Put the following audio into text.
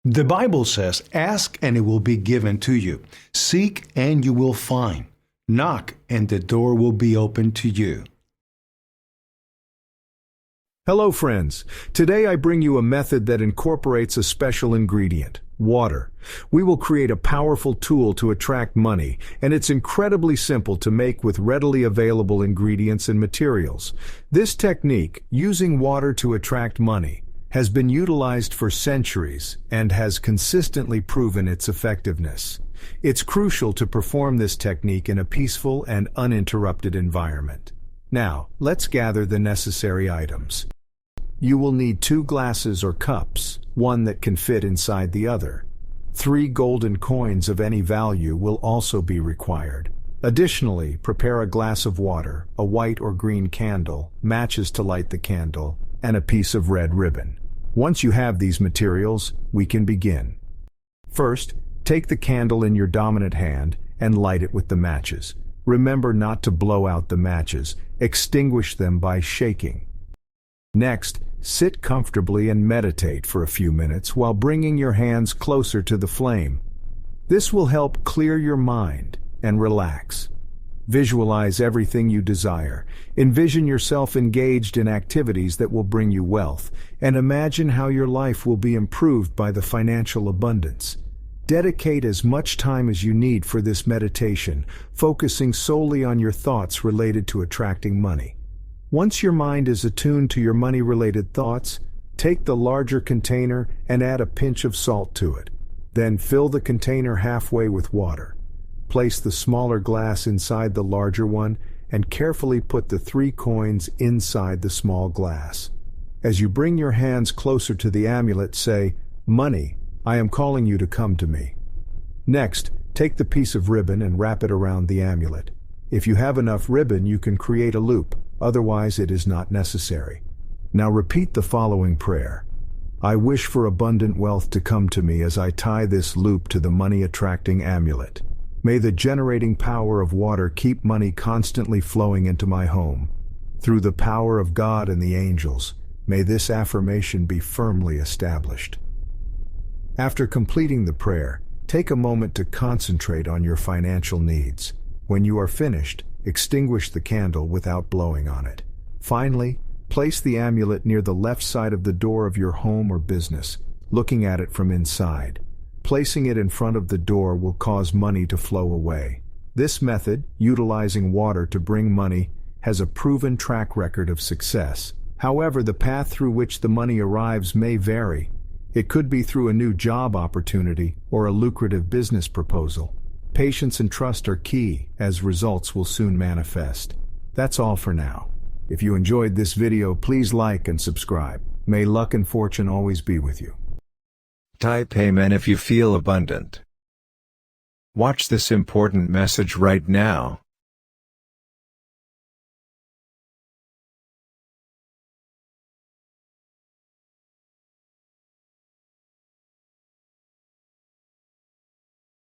The Bible says, "Ask and it will be given to you. Seek and you will find. Knock and the door will be open to you." Hello friends, today I bring you a method that incorporates a special ingredient, water. We will create a powerful tool to attract money, and it's incredibly simple to make with readily available ingredients and materials. This technique, using water to attract money, has been utilized for centuries and has consistently proven its effectiveness. It's crucial to perform this technique in a peaceful and uninterrupted environment. Now, let's gather the necessary items. You will need 2 glasses or cups, one that can fit inside the other. 3 golden coins of any value will also be required. Additionally, prepare a glass of water, a white or green candle, matches to light the candle, and a piece of red ribbon. Once you have these materials, we can begin. First, take the candle in your dominant hand and light it with the matches. Remember not to blow out the matches, extinguish them by shaking. Next, sit comfortably and meditate for a few minutes while bringing your hands closer to the flame. This will help clear your mind and relax. Visualize everything you desire. Envision yourself engaged in activities that will bring you wealth, and imagine how your life will be improved by the financial abundance. Dedicate as much time as you need for this meditation, focusing solely on your thoughts related to attracting money. Once your mind is attuned to your money-related thoughts, take the larger container and add a pinch of salt to it. Then fill the container halfway with water. Place the smaller glass inside the larger one and carefully put the 3 coins inside the small glass. As you bring your hands closer to the amulet, say, "Money, I am calling you to come to me." Next, take the piece of ribbon and wrap it around the amulet. If you have enough ribbon, you can create a loop. Otherwise, it is not necessary. Now repeat the following prayer. I wish for abundant wealth to come to me as I tie this loop to the money-attracting amulet. May the generating power of water keep money constantly flowing into my home. Through the power of God and the angels, may this affirmation be firmly established. After completing the prayer, take a moment to concentrate on your financial needs. When you are finished, extinguish the candle without blowing on it. Finally, place the amulet near the left side of the door of your home or business, looking at it from inside. Placing it in front of the door will cause money to flow away. This method, utilizing water to bring money, has a proven track record of success. However, the path through which the money arrives may vary. It could be through a new job opportunity or a lucrative business proposal. Patience and trust are key, as results will soon manifest. That's all for now. If you enjoyed this video, please like and subscribe. May luck and fortune always be with you. Type Amen if you feel abundant. Watch this important message right now.